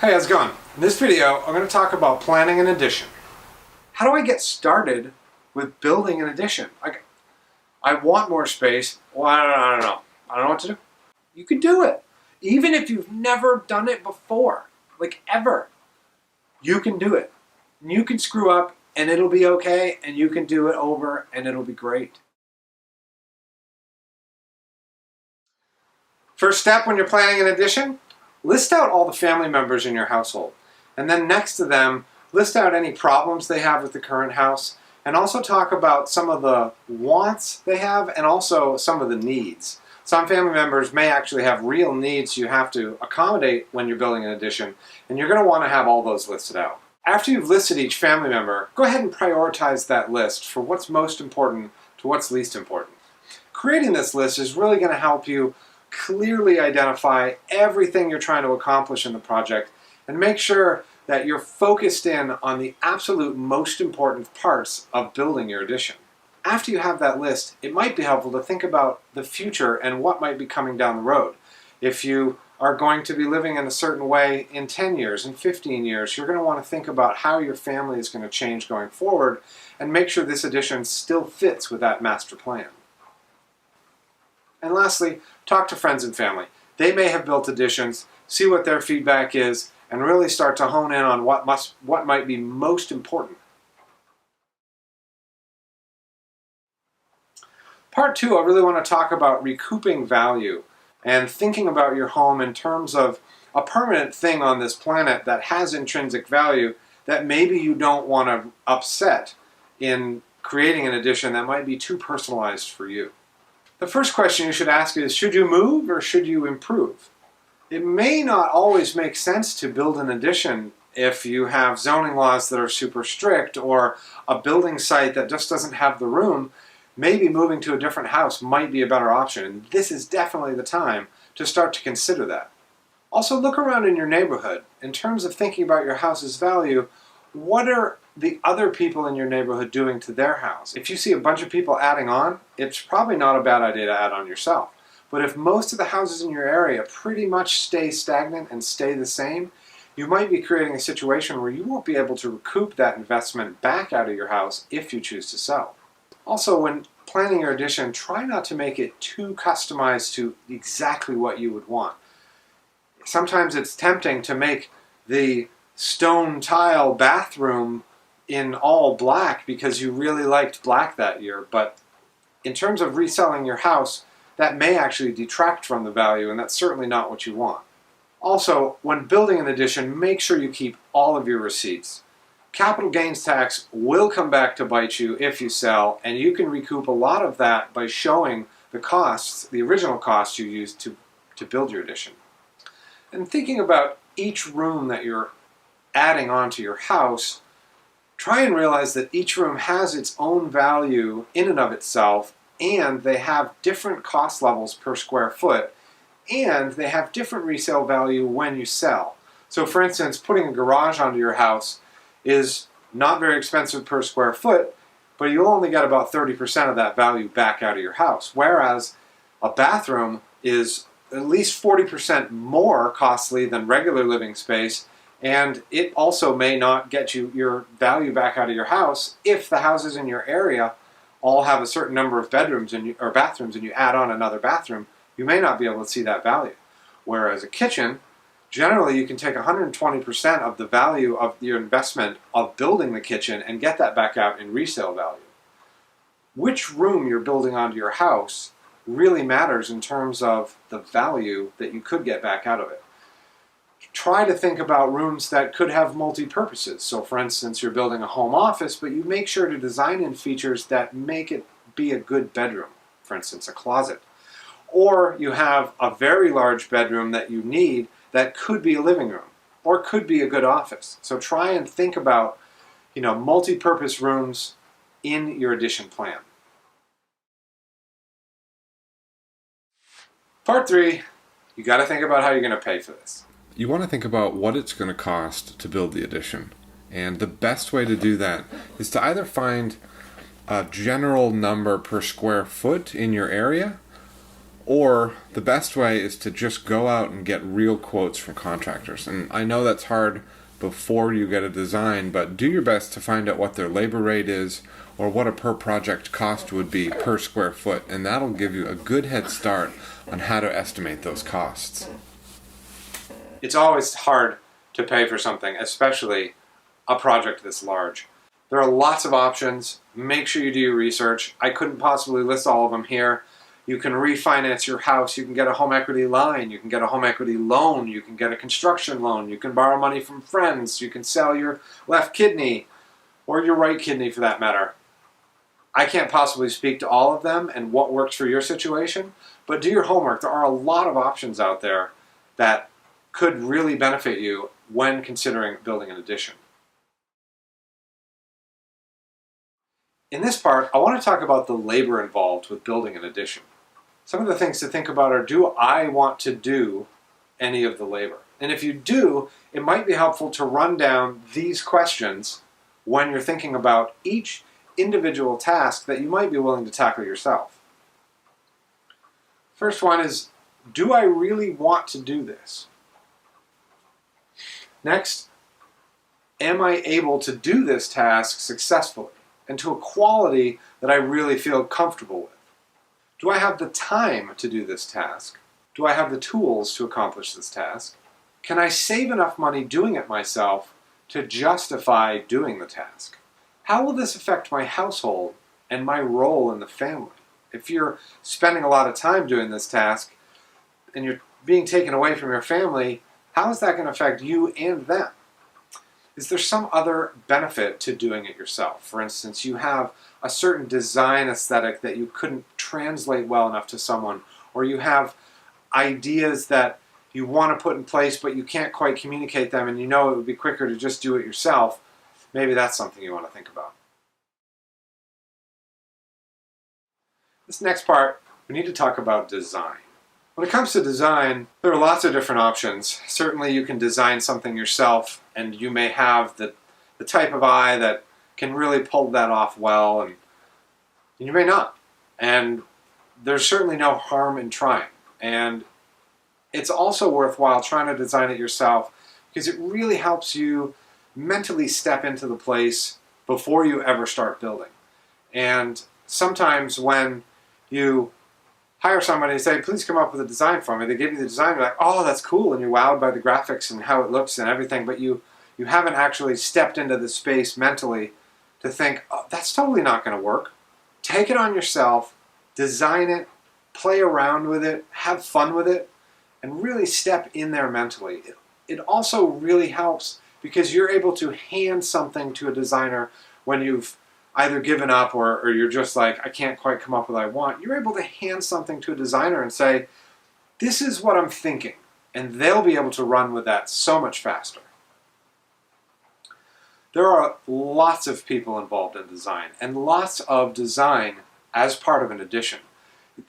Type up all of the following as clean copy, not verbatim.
Hey, how's it going? In this video, I'm going to talk about planning an addition. How do I get started with building an addition? I want more space. Well, I don't know. I don't know what to do. You can do it. Even if you've never done it before, like ever, you can do it. And you can screw up and it'll be okay, and you can do it over and it'll be great. First step when you're planning an addition, list out all the family members in your household. And then next to them, list out any problems they have with the current house, and also talk about some of the wants they have and also some of the needs. Some family members may actually have real needs you have to accommodate when you're building an addition, and you're going to want to have all those listed out. After you've listed each family member, go ahead and prioritize that list for what's most important to what's least important. Creating this list is really going to help you clearly identify everything you're trying to accomplish in the project and make sure that you're focused in on the absolute most important parts of building your addition. After you have that list, it might be helpful to think about the future and what might be coming down the road. If you are going to be living in a certain way in 10 years, in 15 years, you're going to want to think about how your family is going to change going forward and make sure this addition still fits with that master plan. And lastly, talk to friends and family. They may have built additions, see what their feedback is, and really start to hone in on what might be most important. Part 2, I really want to talk about recouping value and thinking about your home in terms of a permanent thing on this planet that has intrinsic value that maybe you don't want to upset in creating an addition that might be too personalized for you. The first question you should ask is, should you move or should you improve? It may not always make sense to build an addition if you have zoning laws that are super strict or a building site that just doesn't have the room. Maybe moving to a different house might be a better option, and this is definitely the time to start to consider that. Also, look around in your neighborhood. In terms of thinking about your house's value, what are the other people in your neighborhood doing to their house? If you see a bunch of people adding on, it's probably not a bad idea to add on yourself. But if most of the houses in your area pretty much stay stagnant and stay the same, you might be creating a situation where you won't be able to recoup that investment back out of your house if you choose to sell. Also, when planning your addition, try not to make it too customized to exactly what you would want. Sometimes it's tempting to make the stone tile bathroom in all black because you really liked black that year, but in terms of reselling your house, that may actually detract from the value, and that's certainly not what you want. Also, when building an addition, make sure you keep all of your receipts. Capital gains tax will come back to bite you if you sell, and you can recoup a lot of that by showing the costs, the original costs you used to build your addition. And thinking about each room that you're adding onto your house, try and realize that each room has its own value in and of itself, and they have different cost levels per square foot, and they have different resale value when you sell. So for instance, putting a garage onto your house is not very expensive per square foot, but you'll only get about 30% of that value back out of your house, whereas a bathroom is at least 40% more costly than regular living space, and it also may not get you your value back out of your house if the houses in your area all have a certain number of bedrooms or bathrooms and you add on another bathroom. You may not be able to see that value. Whereas a kitchen, generally you can take 120% of the value of your investment of building the kitchen and get that back out in resale value. Which room you're building onto your house really matters in terms of the value that you could get back out of it. Try to think about rooms that could have multi-purposes. So for instance, you're building a home office, but you make sure to design in features that make it be a good bedroom. For instance, a closet. Or you have a very large bedroom that you need that could be a living room or could be a good office. So try and think about, multi-purpose rooms in your addition plan. Part 3, you got to think about how you're going to pay for this. You want to think about what it's going to cost to build the addition. And the best way to do that is to either find a general number per square foot in your area, Or the best way is to just go out and get real quotes from contractors. And I know that's hard before you get a design, but do your best to find out what their labor rate is or what a per project cost would be per square foot, and that'll give you a good head start on how to estimate those costs. It's always hard to pay for something, especially a project this large. There are lots of options. Make sure you do your research. I couldn't possibly list all of them here. You can refinance your house. You can get a home equity line. You can get a home equity loan. You can get a construction loan. You can borrow money from friends. You can sell your left kidney, or your right kidney for that matter. I can't possibly speak to all of them and what works for your situation, but do your homework. There are a lot of options out there that could really benefit you when considering building an addition. In this part, I want to talk about the labor involved with building an addition. Some of the things to think about are, do I want to do any of the labor? And if you do, it might be helpful to run down these questions when you're thinking about each individual task that you might be willing to tackle yourself. First one is, do I really want to do this? Next, am I able to do this task successfully and to a quality that I really feel comfortable with? Do I have the time to do this task? Do I have the tools to accomplish this task? Can I save enough money doing it myself to justify doing the task? How will this affect my household and my role in the family? If you're spending a lot of time doing this task and you're being taken away from your family, how is that going to affect you and them? Is there some other benefit to doing it yourself? For instance, you have a certain design aesthetic that you couldn't translate well enough to someone, or you have ideas that you want to put in place but you can't quite communicate them, and you know it would be quicker to just do it yourself. Maybe that's something you want to think about. This next part, we need to talk about design. When it comes to design, there are lots of different options. Certainly you can design something yourself, and you may have the type of eye that can really pull that off well, and you may not. And there's certainly no harm in trying. And it's also worthwhile trying to design it yourself because it really helps you mentally step into the place before you ever start building. And sometimes when you hire somebody and say, please come up with a design for me, they give you the design, you're like, oh, that's cool, and you're wowed by the graphics and how it looks and everything, but you haven't actually stepped into the space mentally to think, oh, that's totally not going to work. Take it on yourself, design it, play around with it, have fun with it, and really step in there mentally. It also really helps because you're able to hand something to a designer when you've either given up or you're just like, I can't quite come up with what I want. You're able to hand something to a designer and say, this is what I'm thinking. And they'll be able to run with that so much faster. There are lots of people involved in design, and lots of design as part of an addition.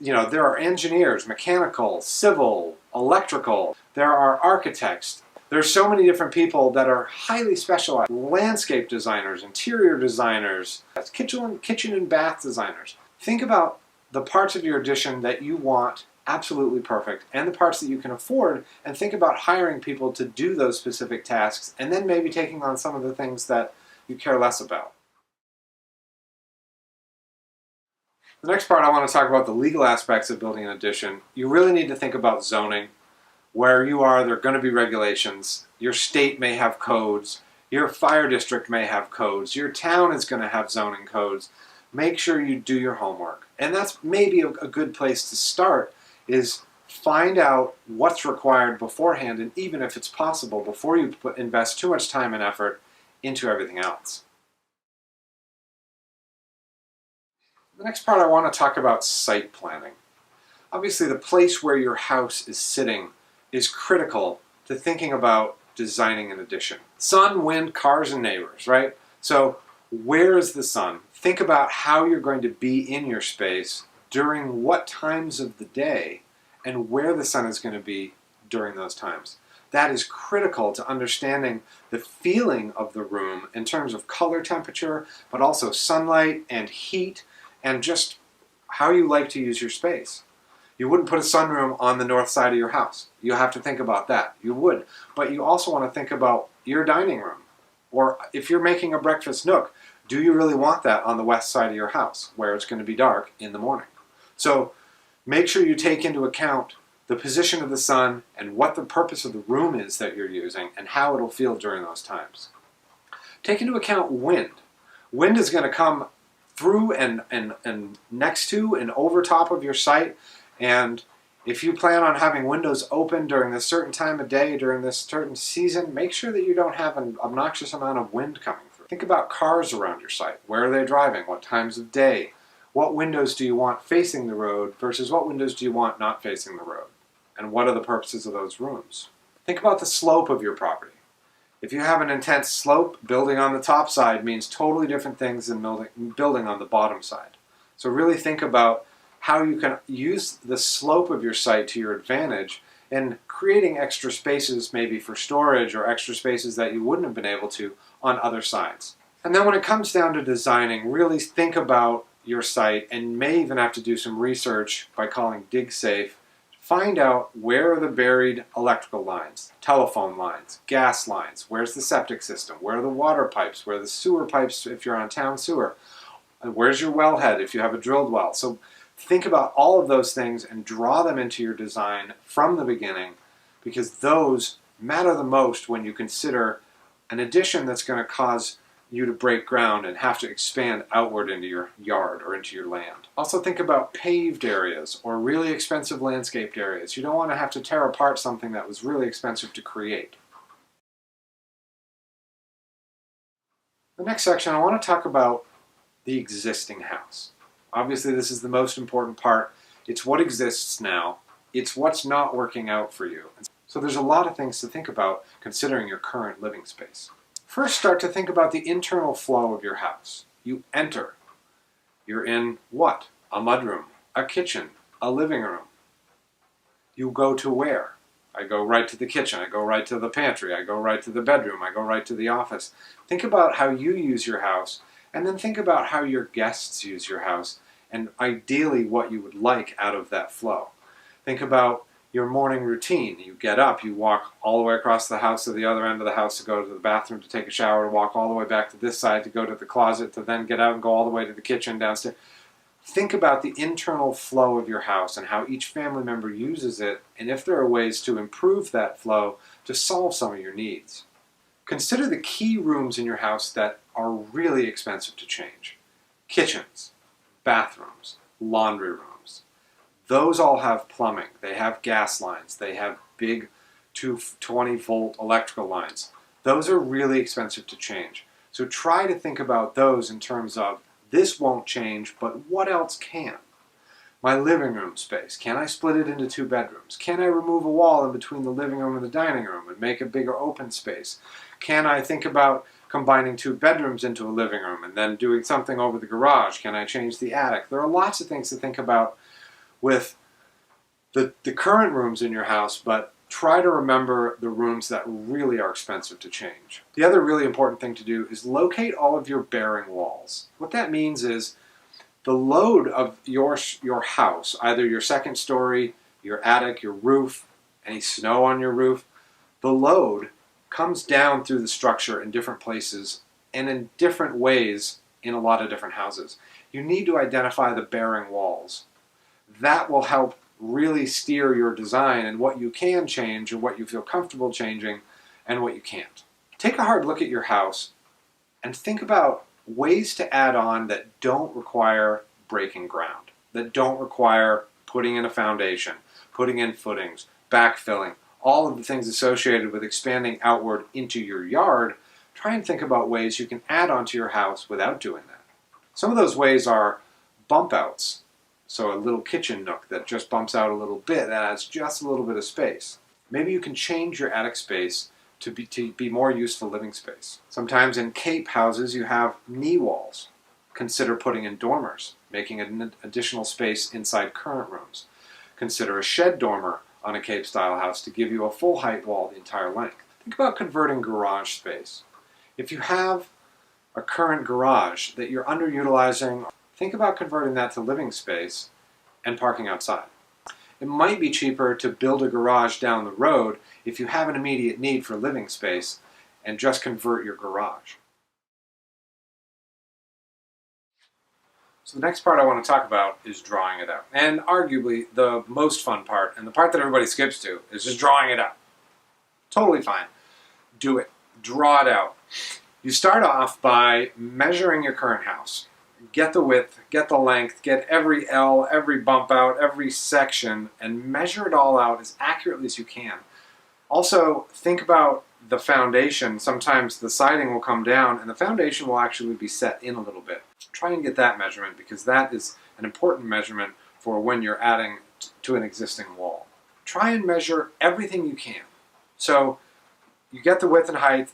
You know, there are engineers, mechanical, civil, electrical. There are architects. There's so many different people that are highly specialized. Landscape designers, interior designers, kitchen and bath designers. Think about the parts of your addition that you want absolutely perfect and the parts that you can afford, and think about hiring people to do those specific tasks and then maybe taking on some of the things that you care less about. The next part I want to talk about the legal aspects of building an addition. You really need to think about zoning. Where you are, there are going to be regulations. Your state may have codes. Your fire district may have codes. Your town is going to have zoning codes. Make sure you do your homework. And that's maybe a good place to start, is find out what's required beforehand, and even if it's possible, before you invest too much time and effort into everything else. The next part I want to talk about site planning. Obviously, the place where your house is sitting is critical to thinking about designing an addition. Sun, wind, cars, and neighbors, right? So where is the sun? Think about how you're going to be in your space during what times of the day and where the sun is going to be during those times. That is critical to understanding the feeling of the room in terms of color temperature, but also sunlight and heat and just how you like to use your space. You wouldn't put a sunroom on the north side of your house. You have to think about that. You would. But you also want to think about your dining room. Or if you're making a breakfast nook, do you really want that on the west side of your house where it's going to be dark in the morning? So make sure you take into account the position of the sun and what the purpose of the room is that you're using and how it'll feel during those times. Take into account wind. Wind is going to come through and next to and over top of your site. And if you plan on having windows open during this certain time of day, during this certain season, make sure that you don't have an obnoxious amount of wind coming through. Think about cars around your site. Where are they driving? What times of day? What windows do you want facing the road versus what windows do you want not facing the road? And what are the purposes of those rooms? Think about the slope of your property. If you have an intense slope, building on the top side means totally different things than building on the bottom side. So really think about how you can use the slope of your site to your advantage and creating extra spaces maybe for storage or extra spaces that you wouldn't have been able to on other sides. And then when it comes down to designing, really think about your site and may even have to do some research by calling DigSafe. Find out where are the buried electrical lines, telephone lines, gas lines, where's the septic system, where are the water pipes, where are the sewer pipes if you're on town sewer, and where's your wellhead if you have a drilled well. So think about all of those things and draw them into your design from the beginning, because those matter the most when you consider an addition that's going to cause you to break ground and have to expand outward into your yard or into your land. Also think about paved areas or really expensive landscaped areas. You don't want to have to tear apart something that was really expensive to create. The next section, I want to talk about the existing house. Obviously, this is the most important part. It's what exists now. It's what's not working out for you. So there's a lot of things to think about considering your current living space. First, start to think about the internal flow of your house. You enter. You're in what? A mudroom, a kitchen, a living room. You go to where? I go right to the kitchen. I go right to the pantry. I go right to the bedroom. I go right to the office. Think about how you use your house, and then think about how your guests use your house, and ideally what you would like out of that flow. Think about your morning routine. You get up, you walk all the way across the house to the other end of the house to go to the bathroom to take a shower, to walk all the way back to this side to go to the closet, to then get out and go all the way to the kitchen downstairs. Think about the internal flow of your house and how each family member uses it, and if there are ways to improve that flow to solve some of your needs. Consider the key rooms in your house that are really expensive to change. Kitchens, bathrooms, laundry rooms. Those all have plumbing. They have gas lines. They have big 220-volt electrical lines. Those are really expensive to change. So try to think about those in terms of, this won't change, but what else can? My living room space. Can I split it into 2 bedrooms? Can I remove a wall in between the living room and the dining room and make a bigger open space? Can I think about combining 2 bedrooms into a living room and then doing something over the garage? Can I change the attic? There are lots of things to think about with the current rooms in your house, but try to remember the rooms that really are expensive to change. The other really important thing to do is locate all of your bearing walls. What that means is the load of your house, either your second story, your attic, your roof, any snow on your roof, the load comes down through the structure in different places and in different ways in a lot of different houses. You need to identify the bearing walls. That will help really steer your design and what you can change and what you feel comfortable changing and what you can't. Take a hard look at your house and think about ways to add on that don't require breaking ground, that don't require putting in a foundation, putting in footings, backfilling, all of the things associated with expanding outward into your yard. Try and think about ways you can add onto your house without doing that. Some of those ways are bump outs. So a little kitchen nook that just bumps out a little bit, that adds just a little bit of space. Maybe you can change your attic space to be more useful living space. Sometimes in cape houses you have knee walls. Consider putting in dormers, making an additional space inside current rooms. Consider a shed dormer on a cape style house to give you a full height wall the entire length. Think about converting garage space. If you have a current garage that you're underutilizing, think about converting that to living space and parking outside. it might be cheaper to build a garage down the road if you have an immediate need for living space and just convert your garage. So the next part I want to talk about is drawing it out. And arguably the most fun part, and the part that everybody skips to, is just drawing it out. Totally fine. Do it. Draw it out. You start off by measuring your current house. Get the width, get the length, get every L, every bump out, every section, and measure it all out as accurately as you can. Also, think about the foundation. Sometimes the siding will come down and the foundation will actually be set in a little bit. Try and get that measurement, because that is an important measurement for when you're adding to an existing wall. Try and measure everything you can. So you get the width and height,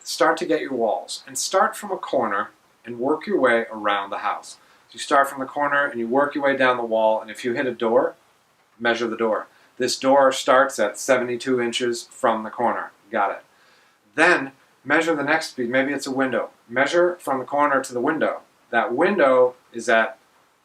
start to get your walls, and start from a corner and work your way around the house. So you start from the corner and you work your way down the wall, and if you hit a door, measure the door. This door starts at 72 inches from the corner. Got it. Then measure the next piece. Maybe it's a window. Measure from the corner to the window. That window is at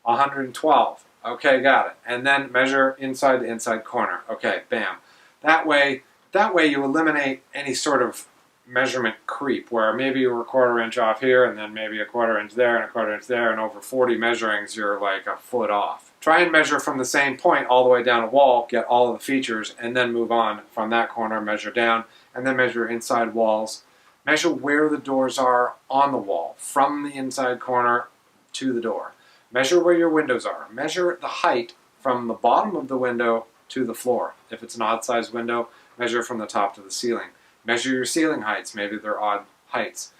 112. Okay, got it. And then measure inside the inside corner. Okay, bam. That way you eliminate any sort of measurement creep where maybe you were a quarter inch off here and then maybe a quarter inch there and a quarter inch there, and over 40 measurings you're like a foot off. Try and measure from the same point all the way down a wall, get all of the features, and then move on from that corner, measure down, and then measure inside walls. Measure where the doors are on the wall, from the inside corner to the door. Measure where your windows are. Measure the height from the bottom of the window to the floor. If it's an odd-sized window, measure from the top to the ceiling. Measure your ceiling heights. Maybe they're odd heights.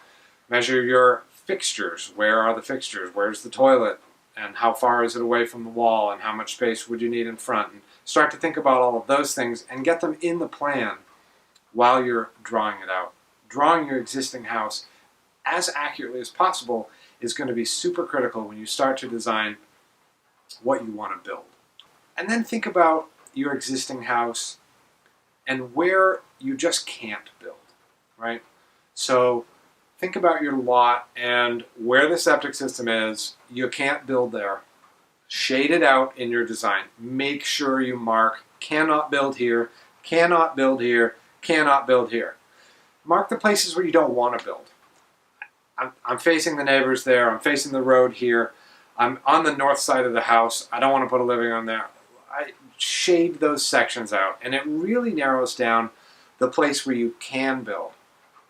Measure your fixtures. Where are the fixtures? Where's the toilet? And how far is it away from the wall? And how much space would you need in front? And start to think about all of those things and get them in the plan while you're drawing it out. Drawing your existing house as accurately as possible is going to be super critical when you start to design what you want to build. And then think about your existing house and where you just can't build, right? So think about your lot and where the septic system is. You can't build there. Shade it out in your design. Make sure you mark cannot build here, cannot build here, cannot build here. Mark the places where you don't want to build. I'm facing the neighbors there. I'm facing the road here. I'm on the north side of the house. I don't want to put a living room there. I shade those sections out, and it really narrows down the place where you can build,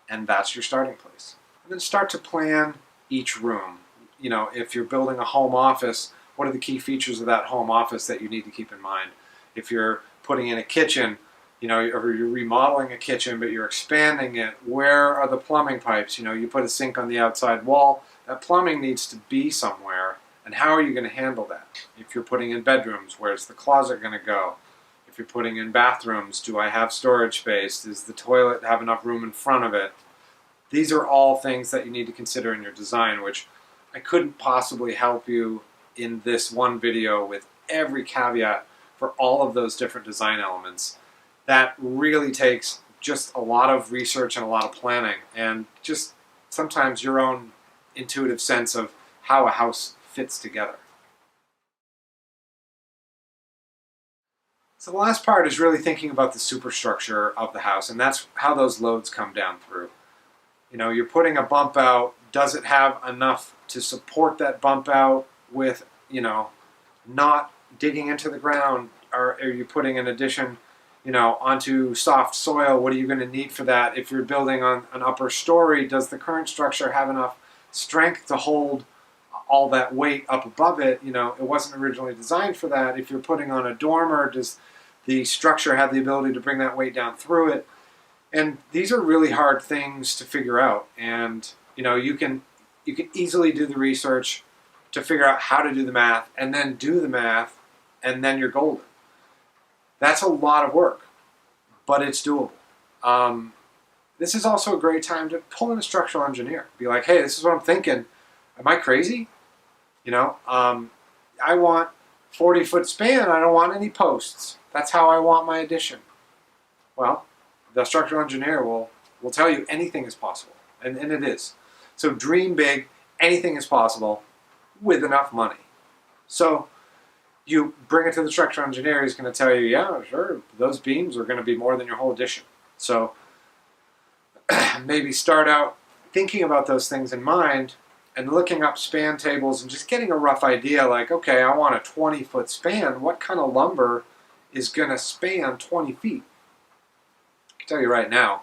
and that's your starting place. And then start to plan each room. You know, if you're building a home office, what are the key features of that home office that you need to keep in mind? If you're putting in a kitchen, you know, or you're remodeling a kitchen but you're expanding it, where are the plumbing pipes? You know, you put a sink on the outside wall, that plumbing needs to be somewhere, and how are you going to handle that? If you're putting in bedrooms, where's the closet going to go? If you're putting in bathrooms, do I have storage space? Does the toilet have enough room in front of it? These are all things that you need to consider in your design, which I couldn't possibly help you in this one video with every caveat for all of those different design elements. That really takes just a lot of research and a lot of planning, and just sometimes your own intuitive sense of how a house fits together. So the last part is really thinking about the superstructure of the house, and that's how those loads come down through. You know, you're putting a bump out. Does it have enough to support that bump out with, you know, not digging into the ground? Or are you putting an addition, you know, onto soft soil? What are you going to need for that? If you're building on an upper story, does the current structure have enough strength to hold all that weight up above it? You know, it wasn't originally designed for that. If you're putting on a dormer, does the structure have the ability to bring that weight down through it? And these are really hard things to figure out. And, you know, you can easily do the research to figure out how to do the math, and then do the math, and then you're golden. That's a lot of work, but it's doable. This is also a great time to pull in a structural engineer. Be like, hey, this is what I'm thinking. Am I crazy? You know, I want 40-foot span. I don't want any posts. That's how I want my addition. Well, the structural engineer will tell you anything is possible, and it is. So dream big. Anything is possible with enough money. So You bring it to the structural engineer, he's going to tell you, yeah, sure, those beams are going to be more than your whole addition. So maybe start out thinking about those things in mind and looking up span tables and just getting a rough idea like, okay, I want a 20-foot span. What kind of lumber is going to span 20 feet? I can tell you right now,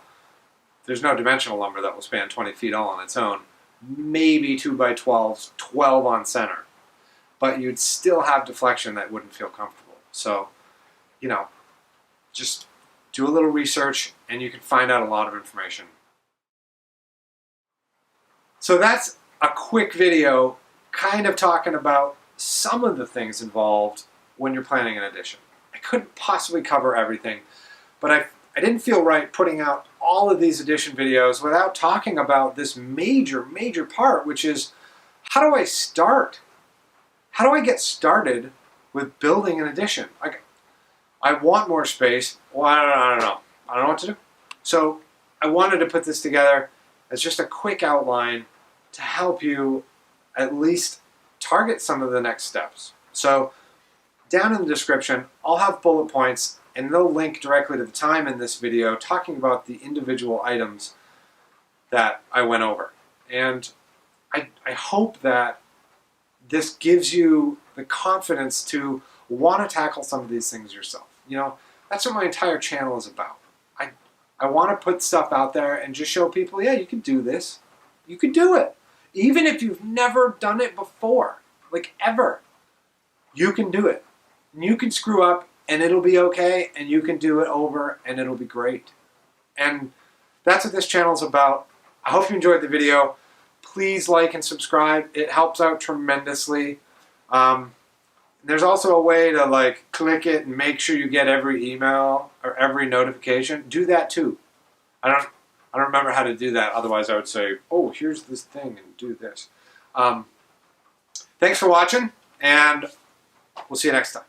there's no dimensional lumber that will span 20 feet all on its own. Maybe 2x12s, 12 on center. But you'd still have deflection that wouldn't feel comfortable. So, you know, just do a little research and you can find out a lot of information. So that's a quick video kind of talking about some of the things involved when you're planning an addition. I couldn't possibly cover everything, but I didn't feel right putting out all of these addition videos without talking about this major part, which is, how do I start? How do I get started with building an addition? Like, I want more space. Well, I don't know. I don't know what to do. So I wanted to put this together as just a quick outline to help you at least target some of the next steps. So down in the description, I'll have bullet points and they'll link directly to the time in this video talking about the individual items that I went over. And I hope that this gives you the confidence to want to tackle some of these things yourself. You know, that's what my entire channel is about. I want to put stuff out there and just show people, yeah, you can do this. You can do it. Even if you've never done it before, like ever, you can do it. And you can screw up and it'll be okay, and you can do it over and it'll be great. And that's what this channel is about. I hope you enjoyed the video. Please like and subscribe. It helps out tremendously. There's also a way to like click it and make sure you get every email or every notification. Do that too. I don't remember how to do that. Otherwise I would say, oh, here's this thing and do this. Thanks for watching, and we'll see you next time.